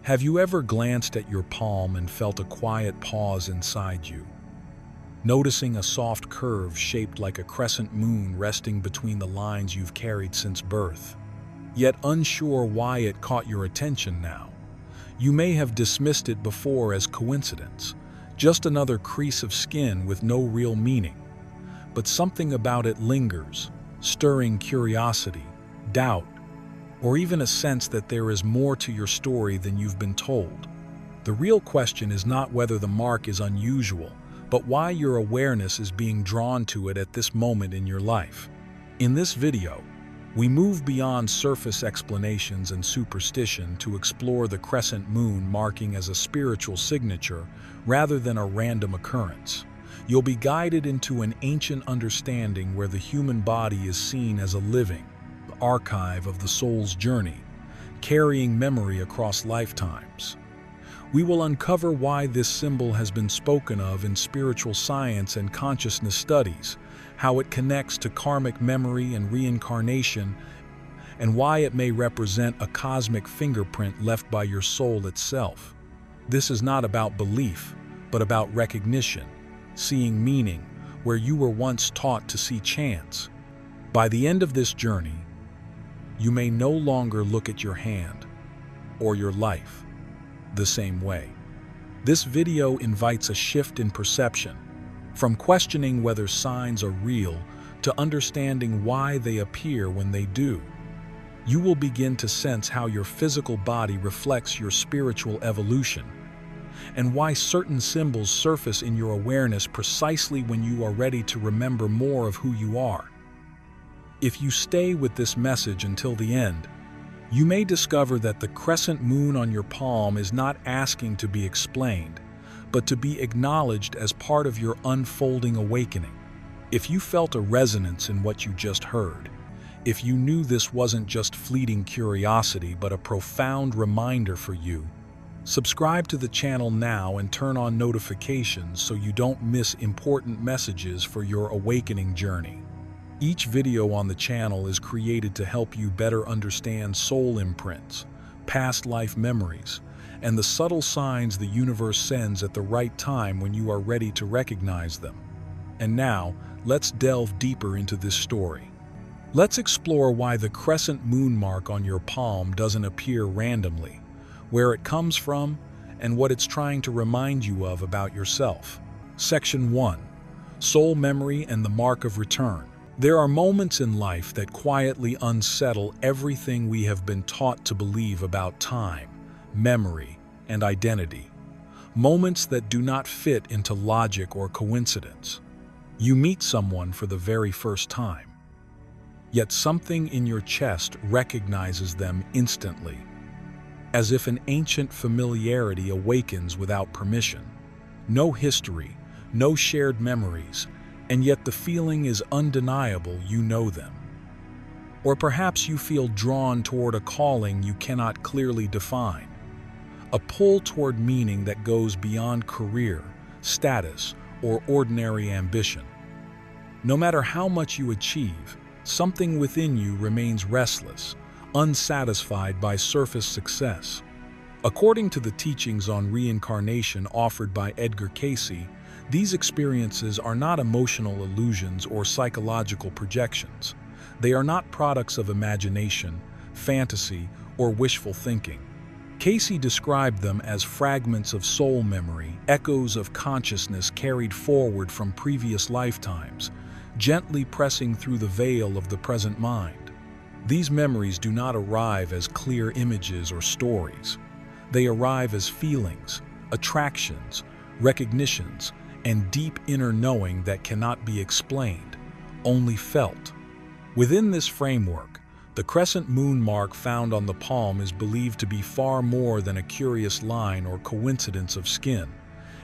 Have you ever glanced at your palm and felt a quiet pause inside you, noticing a soft curve shaped like a crescent moon resting between the lines you've carried since birth, yet unsure why it caught your attention now? You may have dismissed it before as coincidence, just another crease of skin with no real meaning. But something about it lingers, stirring curiosity, doubt, or even a sense that there is more to your story than you've been told. The real question is not whether the mark is unusual, but why your awareness is being drawn to it at this moment in your life. In this video, we move beyond surface explanations and superstition to explore the crescent moon marking as a spiritual signature rather than a random occurrence. You'll be guided into an ancient understanding where the human body is seen as a living archive of the soul's journey, carrying memory across lifetimes. We will uncover why this symbol has been spoken of in spiritual science and consciousness studies, how it connects to karmic memory and reincarnation, and why it may represent a cosmic fingerprint left by your soul itself. This is not about belief, but about recognition, seeing meaning where you were once taught to see chance. By the end of this journey, you may no longer look at your hand or your life the same way. This video invites a shift in perception, from questioning whether signs are real to understanding why they appear when they do. You will begin to sense how your physical body reflects your spiritual evolution, and why certain symbols surface in your awareness precisely when you are ready to remember more of who you are. If you stay with this message until the end, you may discover that the crescent moon on your palm is not asking to be explained, but to be acknowledged as part of your unfolding awakening. If you felt a resonance in what you just heard, if you knew this wasn't just fleeting curiosity but a profound reminder for you, subscribe to the channel now and turn on notifications so you don't miss important messages for your awakening journey. Each video on the channel is created to help you better understand soul imprints, past life memories, and the subtle signs the universe sends at the right time when you are ready to recognize them. And now, let's delve deeper into this story. Let's explore why the crescent moon mark on your palm doesn't appear randomly, where it comes from, and what it's trying to remind you of about yourself. Section 1. Soul Memory and the Mark of Return. There are moments in life that quietly unsettle everything we have been taught to believe about time, memory, and identity. Moments that do not fit into logic or coincidence. You meet someone for the very first time, yet something in your chest recognizes them instantly, as if an ancient familiarity awakens without permission. No history, no shared memories, and yet the feeling is undeniable you know them. Or perhaps you feel drawn toward a calling you cannot clearly define, a pull toward meaning that goes beyond career, status, or ordinary ambition. No matter how much you achieve, something within you remains restless, unsatisfied by surface success. According to the teachings on reincarnation offered by Edgar Cayce, these experiences are not emotional illusions or psychological projections. They are not products of imagination, fantasy, or wishful thinking. Cayce described them as fragments of soul memory, echoes of consciousness carried forward from previous lifetimes, gently pressing through the veil of the present mind. These memories do not arrive as clear images or stories. They arrive as feelings, attractions, recognitions, and deep inner knowing that cannot be explained, only felt. Within this framework, the crescent moon mark found on the palm is believed to be far more than a curious line or coincidence of skin.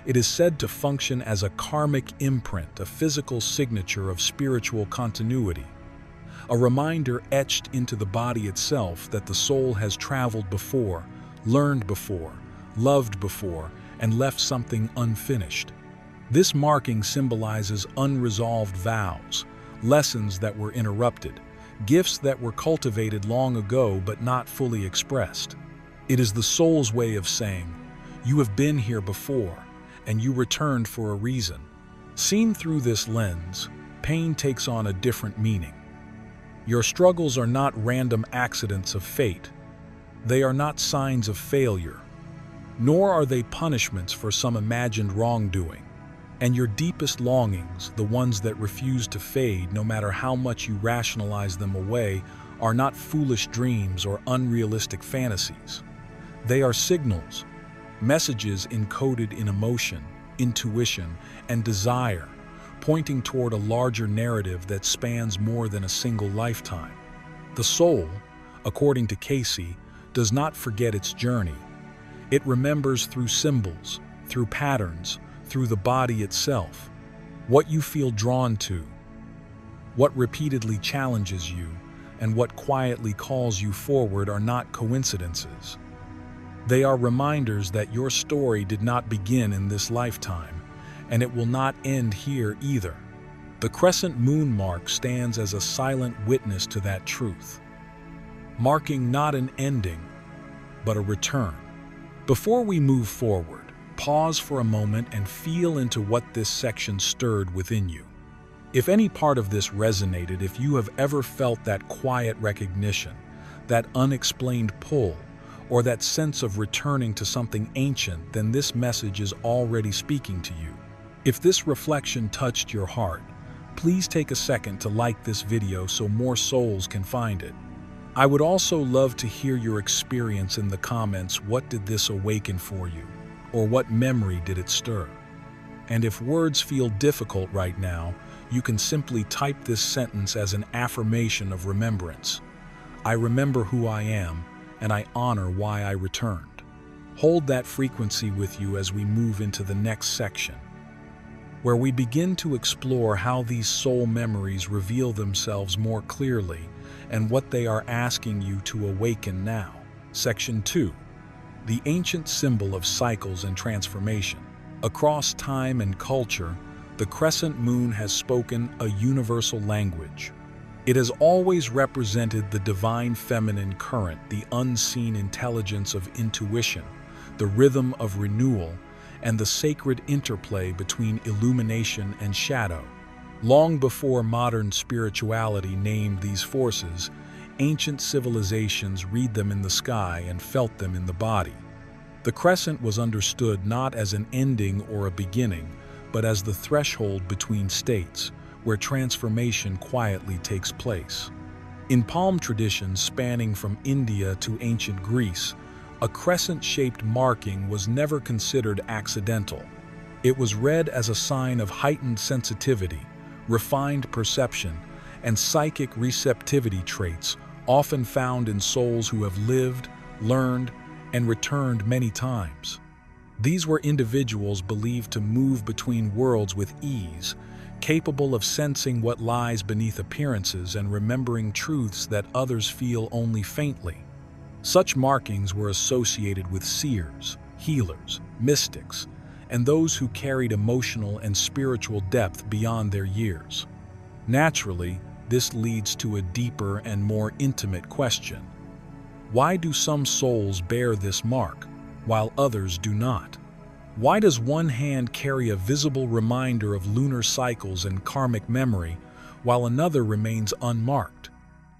It is said to function as a karmic imprint, a physical signature of spiritual continuity, a reminder etched into the body itself that the soul has traveled before, learned before, loved before, and left something unfinished. This marking symbolizes unresolved vows, lessons that were interrupted, gifts that were cultivated long ago but not fully expressed. It is the soul's way of saying, "You have been here before, and you returned for a reason." Seen through this lens, pain takes on a different meaning. Your struggles are not random accidents of fate. They are not signs of failure, nor are they punishments for some imagined wrongdoing. And your deepest longings, the ones that refuse to fade no matter how much you rationalize them away, are not foolish dreams or unrealistic fantasies. They are signals, messages encoded in emotion, intuition, and desire, pointing toward a larger narrative that spans more than a single lifetime. The soul, according to Cayce, does not forget its journey. It remembers through symbols, through patterns, through the body itself. What you feel drawn to, what repeatedly challenges you, and what quietly calls you forward are not coincidences. They are reminders that your story did not begin in this lifetime, and it will not end here either. The crescent moon mark stands as a silent witness to that truth, marking not an ending, but a return. Before we move forward, pause for a moment and feel into what this section stirred within you. If any part of this resonated, if you have ever felt that quiet recognition, that unexplained pull, or that sense of returning to something ancient, then this message is already speaking to you. If this reflection touched your heart, please take a second to like this video so more souls can find it. I would also love to hear your experience in the comments. What did this awaken for you? Or what memory did it stir? And if words feel difficult right now, you can simply type this sentence as an affirmation of remembrance. I remember who I am, and I honor why I returned. Hold that frequency with you as we move into the next section, where we begin to explore how these soul memories reveal themselves more clearly and what they are asking you to awaken now. Section 2. The ancient symbol of cycles and transformation. Across time and culture, the crescent moon has spoken a universal language. It has always represented the divine feminine current, the unseen intelligence of intuition, the rhythm of renewal, and the sacred interplay between illumination and shadow. Long before modern spirituality named these forces, ancient civilizations read them in the sky and felt them in the body. The crescent was understood not as an ending or a beginning, but as the threshold between states, where transformation quietly takes place. In palm traditions spanning from India to ancient Greece, a crescent-shaped marking was never considered accidental. It was read as a sign of heightened sensitivity, refined perception, and psychic receptivity traits often found in souls who have lived, learned, and returned many times. These were individuals believed to move between worlds with ease, capable of sensing what lies beneath appearances and remembering truths that others feel only faintly. Such markings were associated with seers, healers, mystics, and those who carried emotional and spiritual depth beyond their years. Naturally, this leads to a deeper and more intimate question. Why do some souls bear this mark, while others do not? Why does one hand carry a visible reminder of lunar cycles and karmic memory, while another remains unmarked?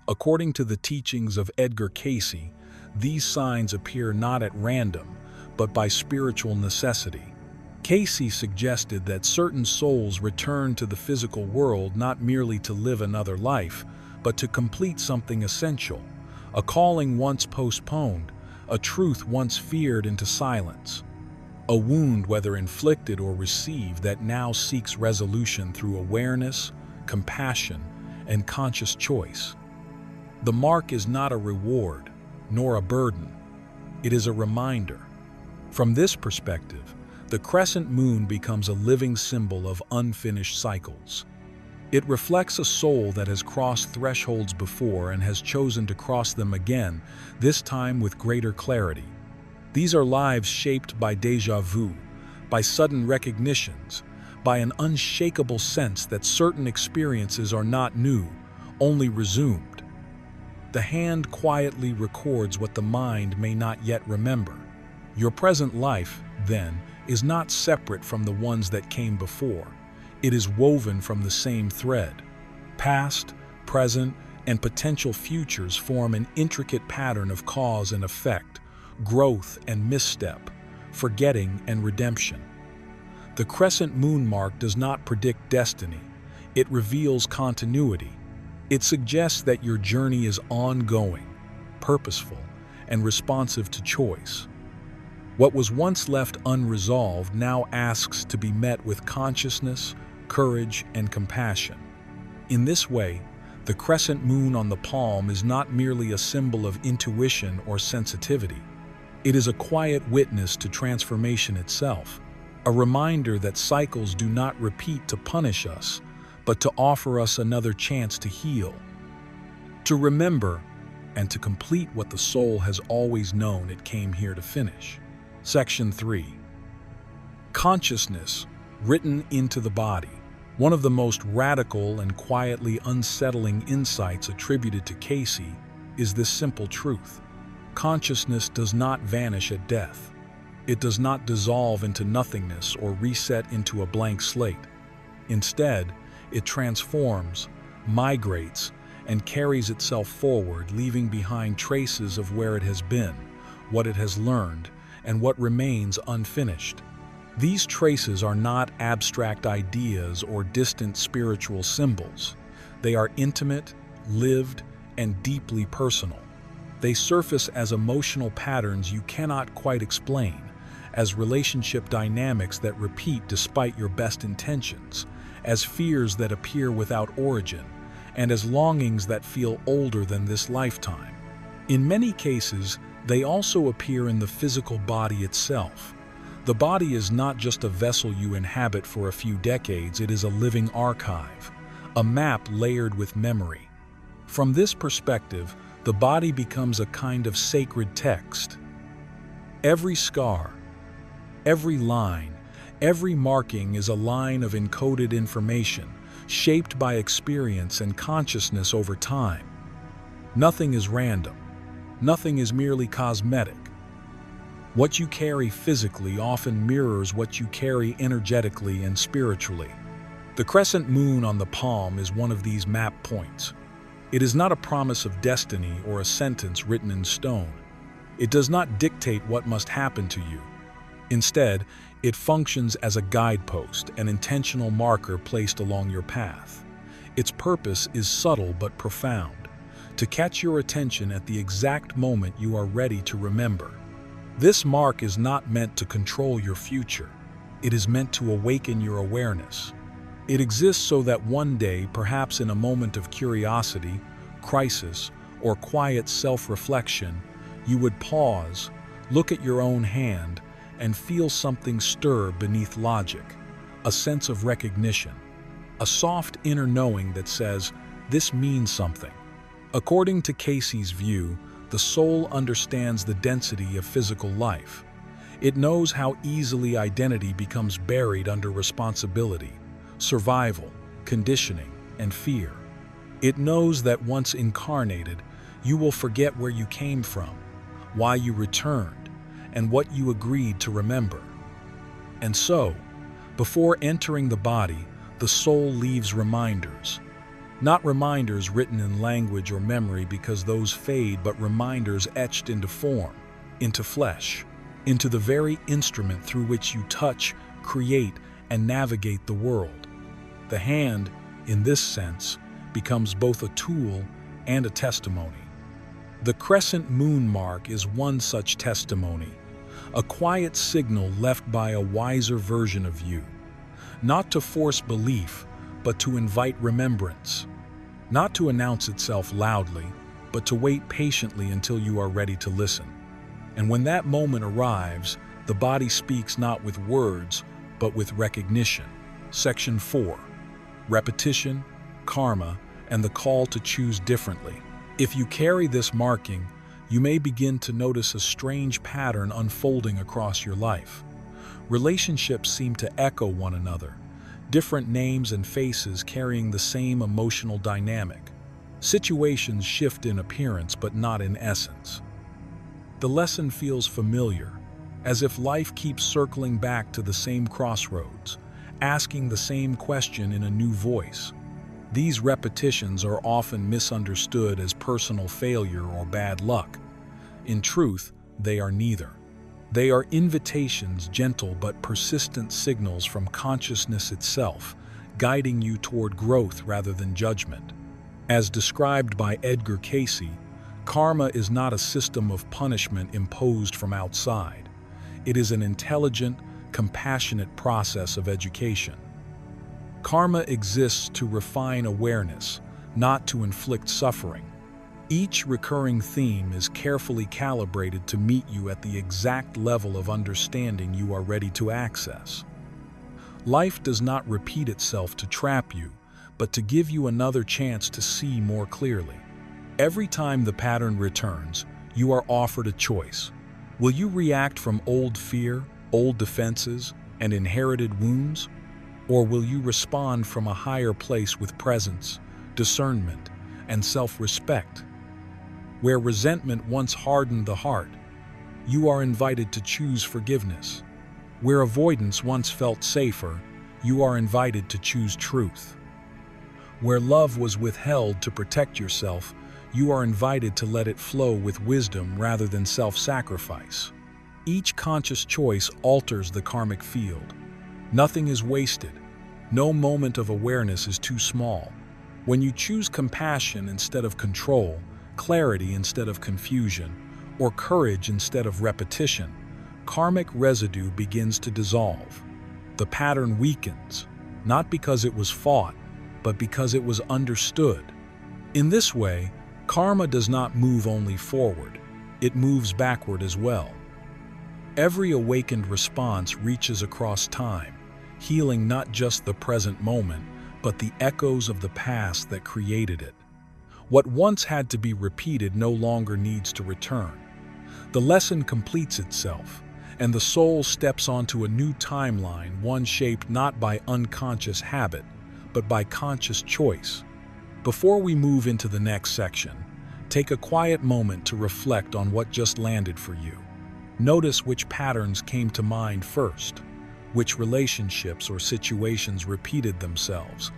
According to the teachings of Edgar Cayce, these signs appear not at random, but by spiritual necessity. Cayce suggested that certain souls return to the physical world not merely to live another life, but to complete something essential, a calling once postponed, a truth once feared into silence. A wound, whether inflicted or received, that now seeks resolution through awareness, compassion, and conscious choice. The mark is not a reward, nor a burden. It is a reminder. From this perspective, the crescent moon becomes a living symbol of unfinished cycles. It reflects a soul that has crossed thresholds before and has chosen to cross them again, this time with greater clarity. These are lives shaped by déjà vu, by sudden recognitions, by an unshakable sense that certain experiences are not new, only resumed. The hand quietly records what the mind may not yet remember. Your present life, then, is not separate from the ones that came before. It is woven from the same thread. Past, present, and potential futures form an intricate pattern of cause and effect, growth and misstep, forgetting and redemption. The crescent moon mark does not predict destiny. It reveals continuity. It suggests that your journey is ongoing, purposeful, and responsive to choice. What was once left unresolved now asks to be met with consciousness, courage, and compassion. In this way, the crescent moon on the palm is not merely a symbol of intuition or sensitivity. It is a quiet witness to transformation itself, a reminder that cycles do not repeat to punish us, but to offer us another chance to heal, to remember, and to complete what the soul has always known it came here to finish. Section 3. Consciousness written into the body. One of the most radical and quietly unsettling insights attributed to Cayce is this simple truth. Consciousness does not vanish at death. It does not dissolve into nothingness or reset into a blank slate. Instead, it transforms, migrates, and carries itself forward, leaving behind traces of where it has been, what it has learned, and what remains unfinished. These traces are not abstract ideas or distant spiritual symbols. They are intimate, lived, and deeply personal. They surface as emotional patterns you cannot quite explain, as relationship dynamics that repeat despite your best intentions, as fears that appear without origin, and as longings that feel older than this lifetime. In many cases, they also appear in the physical body itself. The body is not just a vessel you inhabit for a few decades, it is a living archive, a map layered with memory. From this perspective, the body becomes a kind of sacred text. Every scar, every line, every marking is a line of encoded information, shaped by experience and consciousness over time. Nothing is random. Nothing is merely cosmetic. What you carry physically often mirrors what you carry energetically and spiritually. The crescent moon on the palm is one of these map points. It is not a promise of destiny or a sentence written in stone. It does not dictate what must happen to you. Instead, it functions as a guidepost, an intentional marker placed along your path. Its purpose is subtle but profound, to catch your attention at the exact moment you are ready to remember. This mark is not meant to control your future. It is meant to awaken your awareness. It exists so that one day, perhaps in a moment of curiosity, crisis, or quiet self-reflection, you would pause, look at your own hand, and feel something stir beneath logic, a sense of recognition, a soft inner knowing that says, "This means something." According to Cayce's view, the soul understands the density of physical life. It knows how easily identity becomes buried under responsibility, survival, conditioning, and fear. It knows that once incarnated, you will forget where you came from, why you returned, and what you agreed to remember. And so, before entering the body, the soul leaves reminders. Not reminders written in language or memory because those fade, but reminders etched into form, into flesh, into the very instrument through which you touch, create, and navigate the world. The hand, in this sense, becomes both a tool and a testimony. The crescent moon mark is one such testimony, a quiet signal left by a wiser version of you, not to force belief, but to invite remembrance, not to announce itself loudly, but to wait patiently until you are ready to listen. And when that moment arrives, the body speaks not with words, but with recognition. Section 4. Repetition, karma, and the call to choose differently. If you carry this marking, you may begin to notice a strange pattern unfolding across your life. Relationships seem to echo one another, different names and faces carrying the same emotional dynamic. Situations shift in appearance but not in essence. The lesson feels familiar, as if life keeps circling back to the same crossroads, asking the same question in a new voice. These repetitions are often misunderstood as personal failure or bad luck. In truth, they are neither. They are invitations, gentle but persistent signals from consciousness itself, guiding you toward growth rather than judgment. As described by Edgar Cayce, karma is not a system of punishment imposed from outside. It is an intelligent, compassionate process of education. Karma exists to refine awareness, not to inflict suffering. Each recurring theme is carefully calibrated to meet you at the exact level of understanding you are ready to access. Life does not repeat itself to trap you, but to give you another chance to see more clearly. Every time the pattern returns, you are offered a choice. Will you react from old fear, old defenses, and inherited wounds? Or will you respond from a higher place with presence, discernment, and self-respect? Where resentment once hardened the heart, you are invited to choose forgiveness. Where avoidance once felt safer, you are invited to choose truth. Where love was withheld to protect yourself, you are invited to let it flow with wisdom rather than self-sacrifice. Each conscious choice alters the karmic field. Nothing is wasted. No moment of awareness is too small. When you choose compassion instead of control, clarity instead of confusion, or courage instead of repetition, karmic residue begins to dissolve. The pattern weakens, not because it was fought, but because it was understood. In this way, karma does not move only forward, it moves backward as well. Every awakened response reaches across time, healing not just the present moment, but the echoes of the past that created it. What once had to be repeated no longer needs to return. The lesson completes itself, and the soul steps onto a new timeline, one shaped not by unconscious habit, but by conscious choice. Before we move into the next section, take a quiet moment to reflect on what just landed for you. Notice which patterns came to mind first, which relationships or situations repeated themselves,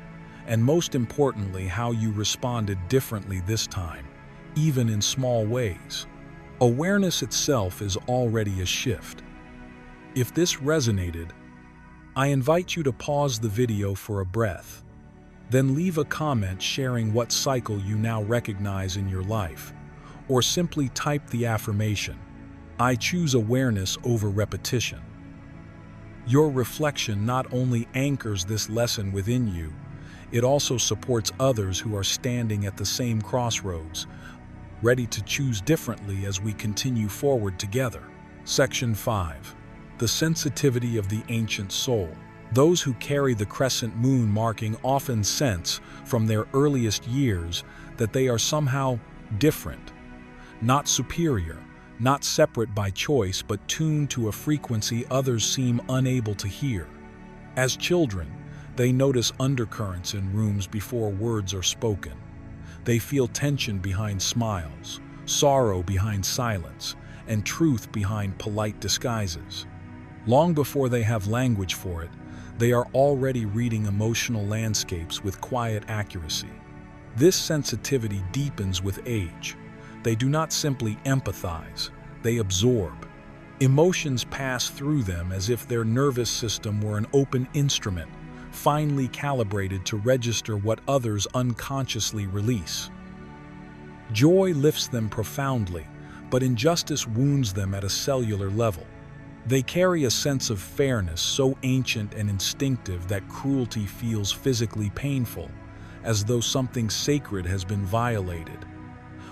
and most importantly, how you responded differently this time, even in small ways. Awareness itself is already a shift. If this resonated, I invite you to pause the video for a breath. Then leave a comment sharing what cycle you now recognize in your life, or simply type the affirmation, "I choose awareness over repetition." Your reflection not only anchors this lesson within you, it also supports others who are standing at the same crossroads, ready to choose differently as we continue forward together. Section 5. The sensitivity of the ancient soul. Those who carry the crescent moon marking often sense, from their earliest years, that they are somehow different, not superior, not separate by choice, but tuned to a frequency others seem unable to hear. As children, they notice undercurrents in rooms before words are spoken. They feel tension behind smiles, sorrow behind silence, and truth behind polite disguises. Long before they have language for it, they are already reading emotional landscapes with quiet accuracy. This sensitivity deepens with age. They do not simply empathize, they absorb. Emotions pass through them as if their nervous system were an open instrument, finely calibrated to register what others unconsciously release. Joy lifts them profoundly, but injustice wounds them at a cellular level. They carry a sense of fairness so ancient and instinctive that cruelty feels physically painful, as though something sacred has been violated.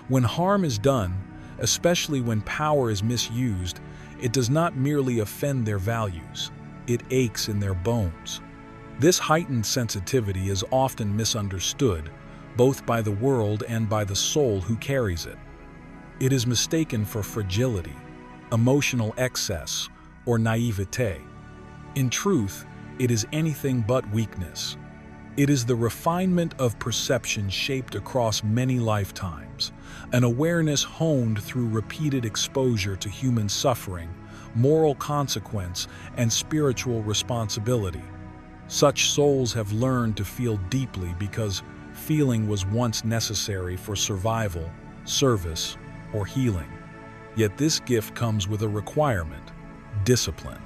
When harm is done, especially when power is misused, it does not merely offend their values, it aches in their bones. This heightened sensitivity is often misunderstood, both by the world and by the soul who carries it. It is mistaken for fragility, emotional excess, or naivete. In truth, it is anything but weakness. It is the refinement of perception shaped across many lifetimes, an awareness honed through repeated exposure to human suffering, moral consequence, and spiritual responsibility. Such souls have learned to feel deeply because feeling was once necessary for survival, service, or healing. Yet this gift comes with a requirement: discipline.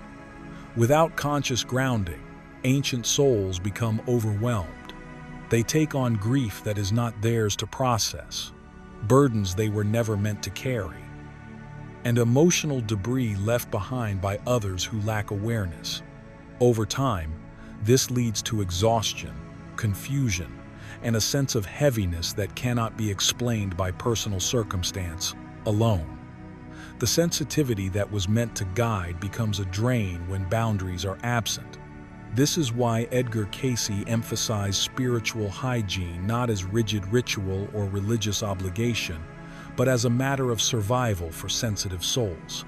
Without conscious grounding, ancient souls become overwhelmed. They take on grief that is not theirs to process, burdens they were never meant to carry, and emotional debris left behind by others who lack awareness. Over time, this leads to exhaustion, confusion, and a sense of heaviness that cannot be explained by personal circumstance alone. The sensitivity that was meant to guide becomes a drain when boundaries are absent. This is why Edgar Cayce emphasized spiritual hygiene not as rigid ritual or religious obligation, but as a matter of survival for sensitive souls.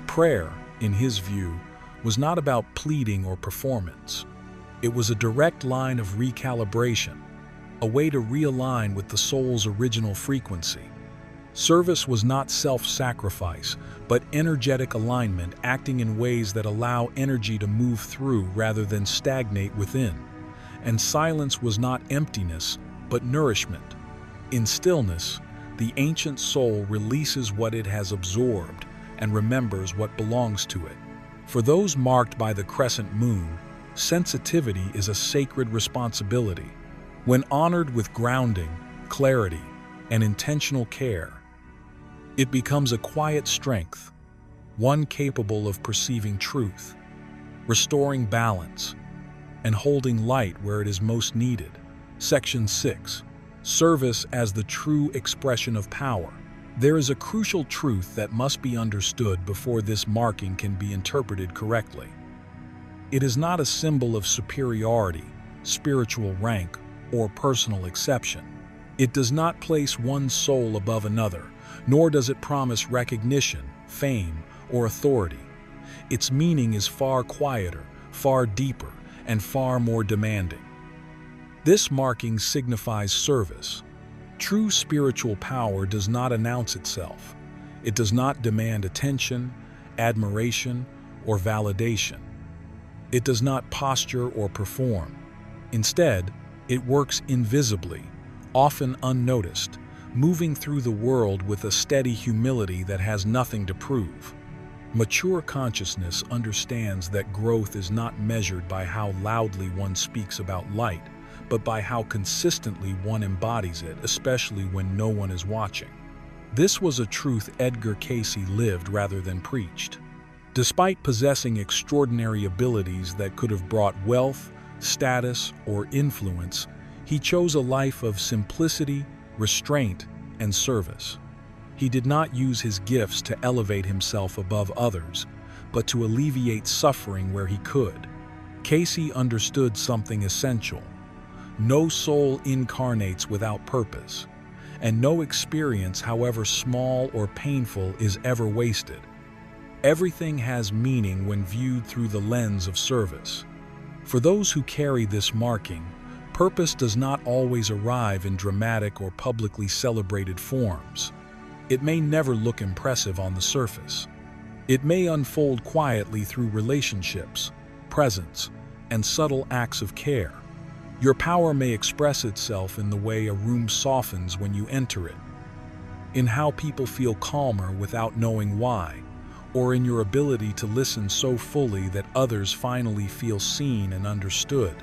Prayer, in his view, was not about pleading or performance. It was a direct line of recalibration, a way to realign with the soul's original frequency. Service was not self-sacrifice, but energetic alignment, acting in ways that allow energy to move through rather than stagnate within. And silence was not emptiness, but nourishment. In stillness, the ancient soul releases what it has absorbed and remembers what belongs to it. For those marked by the crescent moon, sensitivity is a sacred responsibility. When honored with grounding, clarity, and intentional care, it becomes a quiet strength, one capable of perceiving truth, restoring balance, and holding light where it is most needed. Section 6. Service as the true expression of power. There is a crucial truth that must be understood before this marking can be interpreted correctly. It is not a symbol of superiority, spiritual rank, or personal exception. It does not place one soul above another, nor does it promise recognition, fame, or authority. Its meaning is far quieter, far deeper, and far more demanding. This marking signifies service. True spiritual power does not announce itself. It does not demand attention, admiration, or validation. It does not posture or perform. Instead, it works invisibly, often unnoticed, moving through the world with a steady humility that has nothing to prove. Mature consciousness understands that growth is not measured by how loudly one speaks about light, but by how consistently one embodies it, especially when no one is watching. This was a truth Edgar Cayce lived rather than preached. Despite possessing extraordinary abilities that could have brought wealth, status, or influence, he chose a life of simplicity, restraint, and service. He did not use his gifts to elevate himself above others, but to alleviate suffering where he could. Cayce understood something essential. No soul incarnates without purpose, and no experience, however small or painful, is ever wasted. Everything has meaning when viewed through the lens of service. For those who carry this marking, purpose does not always arrive in dramatic or publicly celebrated forms. It may never look impressive on the surface. It may unfold quietly through relationships, presence, and subtle acts of care. Your power may express itself in the way a room softens when you enter it, in how people feel calmer without knowing why, or in your ability to listen so fully that others finally feel seen and understood.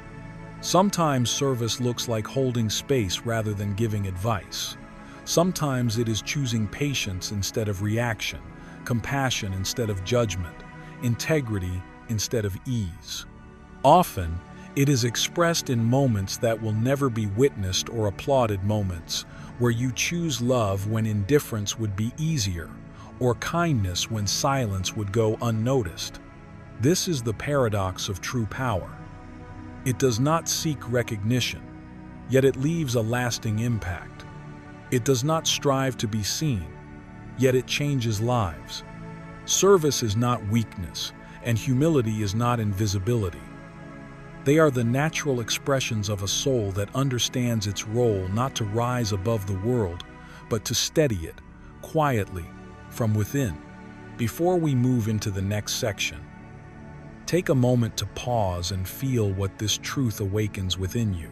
Sometimes service looks like holding space rather than giving advice. Sometimes it is choosing patience instead of reaction, compassion instead of judgment, integrity instead of ease. Often, it is expressed in moments that will never be witnessed or applauded, moments where you choose love when indifference would be easier, or kindness when silence would go unnoticed. This is the paradox of true power. It does not seek recognition, yet it leaves a lasting impact. It does not strive to be seen, yet it changes lives. Service is not weakness, and humility is not invisibility. They are the natural expressions of a soul that understands its role not to rise above the world, but to steady it, quietly, from within. Before we move into the next section, take a moment to pause and feel what this truth awakens within you.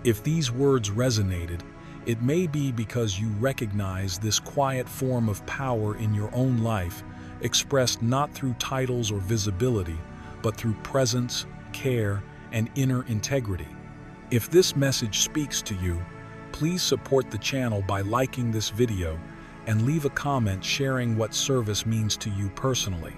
If these words resonated, it may be because you recognize this quiet form of power in your own life, expressed not through titles or visibility, but through presence, care, and inner integrity. If this message speaks to you, please support the channel by liking this video and leave a comment sharing what service means to you personally.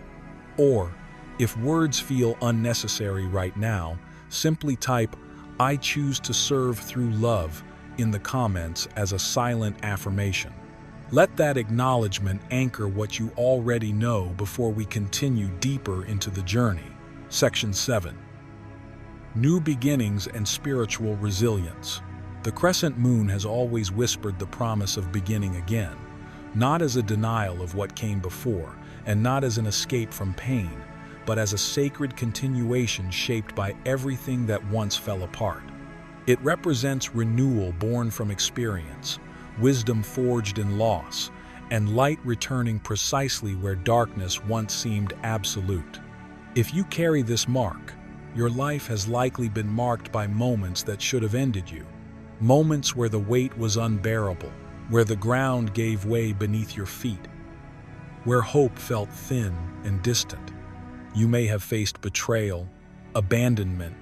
Or, if words feel unnecessary right now, simply type, "I choose to serve through love," in the comments as a silent affirmation. Let that acknowledgement anchor what you already know before we continue deeper into the journey. Section 7. New beginnings and spiritual resilience. The crescent moon has always whispered the promise of beginning again, not as a denial of what came before, and not as an escape from pain, but as a sacred continuation shaped by everything that once fell apart. It represents renewal born from experience, wisdom forged in loss, and light returning precisely where darkness once seemed absolute. If you carry this mark, your life has likely been marked by moments that should have ended you. Moments where the weight was unbearable, where the ground gave way beneath your feet, where hope felt thin and distant. You may have faced betrayal, abandonment,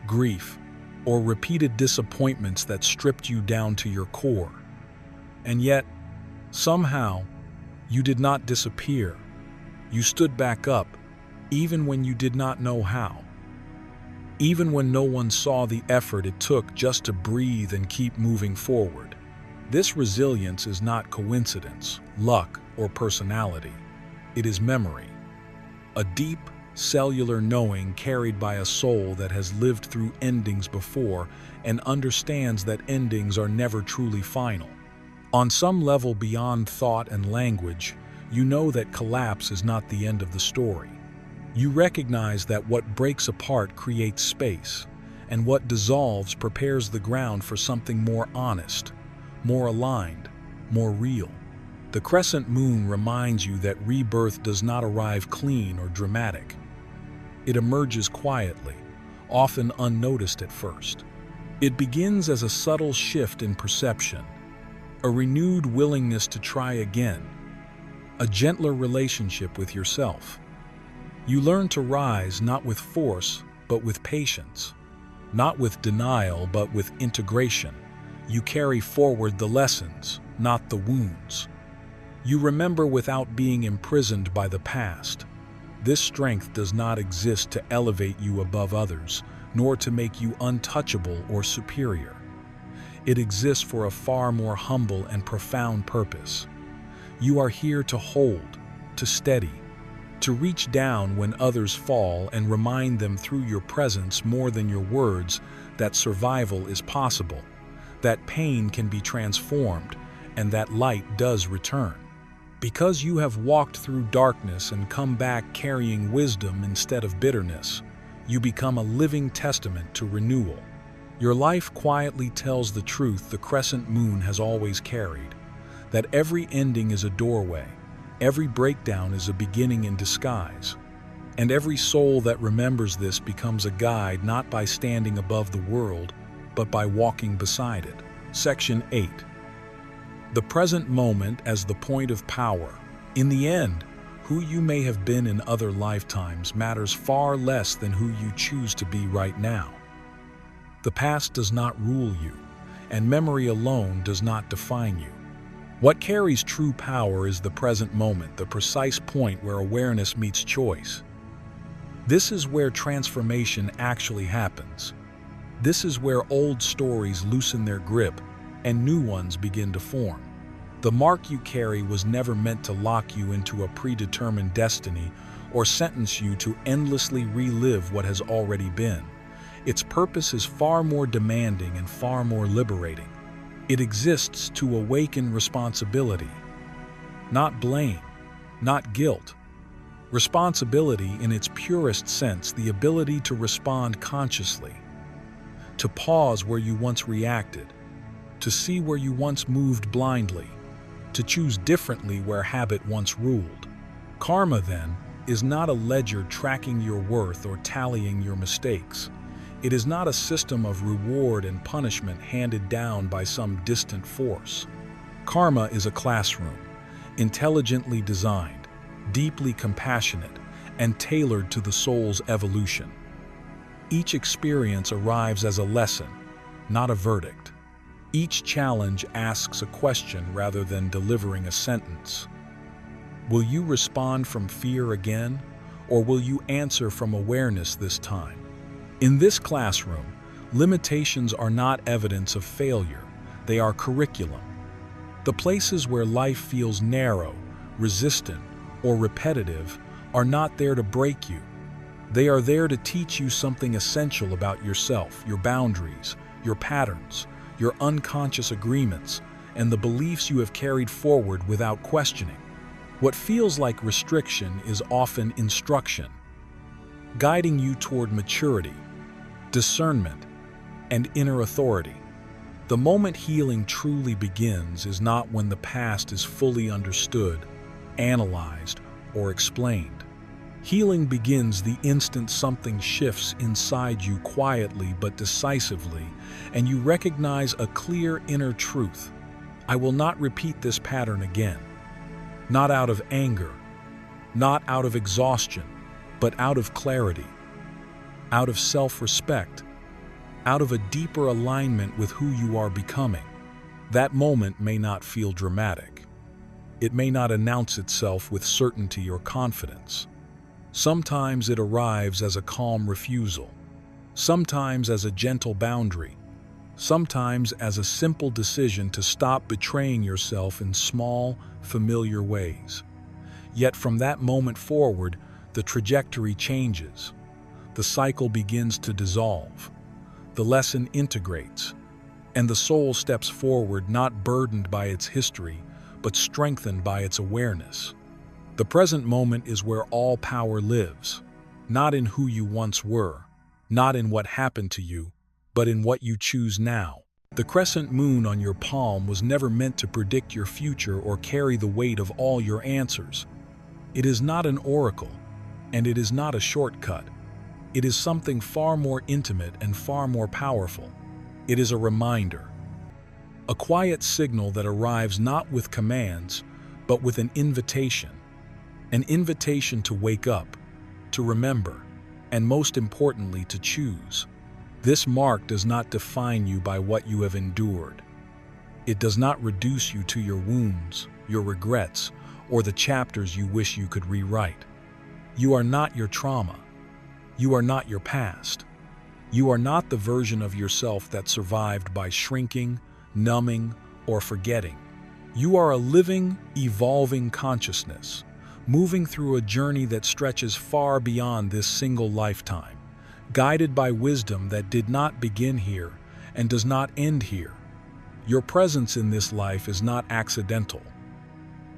grief, or repeated disappointments that stripped you down to your core. And yet, somehow, you did not disappear. You stood back up, even when you did not know how. Even when no one saw the effort it took just to breathe and keep moving forward. This resilience is not coincidence, luck, or personality. It is memory. A deep, cellular knowing carried by a soul that has lived through endings before and understands that endings are never truly final. On some level beyond thought and language, you know that collapse is not the end of the story. You recognize that what breaks apart creates space, and what dissolves prepares the ground for something more honest, more aligned, more real. The crescent moon reminds you that rebirth does not arrive clean or dramatic. It emerges quietly, often unnoticed at first. It begins as a subtle shift in perception, a renewed willingness to try again, a gentler relationship with yourself. You learn to rise not with force, but with patience, not with denial, but with integration. You carry forward the lessons, not the wounds. You remember without being imprisoned by the past. This strength does not exist to elevate you above others, nor to make you untouchable or superior. It exists for a far more humble and profound purpose. You are here to hold, to steady, to reach down when others fall and remind them through your presence more than your words that survival is possible, that pain can be transformed, and that light does return. Because you have walked through darkness and come back carrying wisdom instead of bitterness, you become a living testament to renewal. Your life quietly tells the truth the crescent moon has always carried, that every ending is a doorway, every breakdown is a beginning in disguise, and every soul that remembers this becomes a guide not by standing above the world, but by walking beside it. Section 8. The present moment as the point of power. In the end, who you may have been in other lifetimes matters far less than who you choose to be right now. The past does not rule you, and memory alone does not define you. What carries true power is the present moment, the precise point where awareness meets choice. This is where transformation actually happens. This is where old stories loosen their grip and new ones begin to form. The mark you carry was never meant to lock you into a predetermined destiny or sentence you to endlessly relive what has already been. Its purpose is far more demanding and far more liberating. It exists to awaken responsibility, not blame, not guilt, Responsibility in its purest sense, the ability to respond consciously, to pause where you once reacted, to see where you once moved blindly, to choose differently where habit once ruled. Karma, then, is not a ledger tracking your worth or tallying your mistakes. It is not a system of reward and punishment handed down by some distant force. Karma is a classroom, intelligently designed, deeply compassionate, and tailored to the soul's evolution. Each experience arrives as a lesson, not a verdict. Each challenge asks a question rather than delivering a sentence. Will you respond from fear again, or will you answer from awareness this time? In this classroom, limitations are not evidence of failure, they are curriculum. The places where life feels narrow, resistant, or repetitive are not there to break you. They are there to teach you something essential about yourself, your boundaries, your patterns, your unconscious agreements, and the beliefs you have carried forward without questioning. What feels like restriction is often instruction, guiding you toward maturity, discernment, and inner authority. The moment healing truly begins is not when the past is fully understood, analyzed, or explained. Healing begins the instant something shifts inside you quietly but decisively, and you recognize a clear inner truth. I will not repeat this pattern again. Not out of anger, not out of exhaustion, but out of clarity, out of self-respect, out of a deeper alignment with who you are becoming. That moment may not feel dramatic. It may not announce itself with certainty or confidence. Sometimes it arrives as a calm refusal, sometimes as a gentle boundary, sometimes as a simple decision to stop betraying yourself in small, familiar ways. Yet from that moment forward, the trajectory changes. The cycle begins to dissolve. The lesson integrates, and the soul steps forward not burdened by its history, but strengthened by its awareness. The present moment is where all power lives, not in who you once were, not in what happened to you, but in what you choose now. The crescent moon on your palm was never meant to predict your future or carry the weight of all your answers. It is not an oracle, and it is not a shortcut. It is something far more intimate and far more powerful. It is a reminder, a quiet signal that arrives not with commands, but with an invitation to wake up, to remember, and most importantly, to choose. This mark does not define you by what you have endured. It does not reduce you to your wounds, your regrets, or the chapters you wish you could rewrite. You are not your trauma. You are not your past. You are not the version of yourself that survived by shrinking, numbing, or forgetting. You are a living, evolving consciousness, moving through a journey that stretches far beyond this single lifetime, guided by wisdom that did not begin here and does not end here. Your presence in this life is not accidental.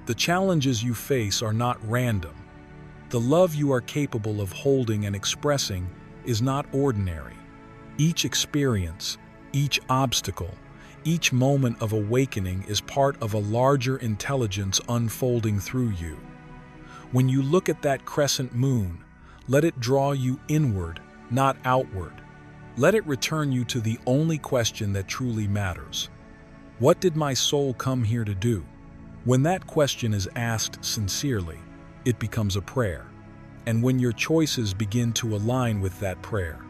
The challenges you face are not random. The love you are capable of holding and expressing is not ordinary. Each experience, each obstacle, each moment of awakening is part of a larger intelligence unfolding through you. When you look at that crescent moon, let it draw you inward, not outward. Let it return you to the only question that truly matters. What did my soul come here to do? When that question is asked sincerely, it becomes a prayer. And when your choices begin to align with that prayer,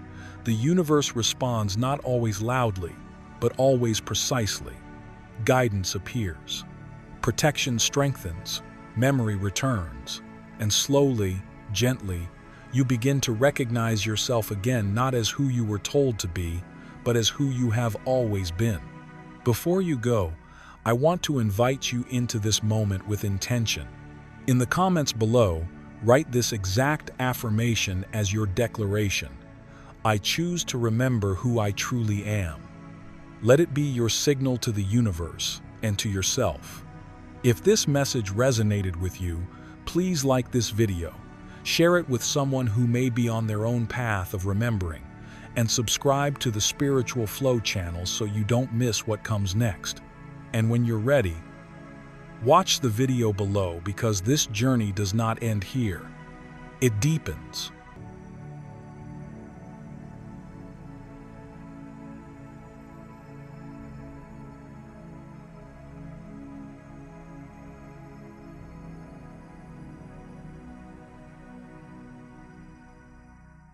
the universe responds not always loudly, but always precisely. Guidance appears. Protection strengthens. Memory returns. And slowly, gently, you begin to recognize yourself again not as who you were told to be, but as who you have always been. Before you go, I want to invite you into this moment with intention. In the comments below, write this exact affirmation as your declaration. I choose to remember who I truly am. Let it be your signal to the universe and to yourself. If this message resonated with you, please like this video, Share it with someone who may be on their own path of remembering, and subscribe to the Spiritual Flow channel so you don't miss what comes next. And when you're ready, watch the video below, because this journey does not end here. It deepens.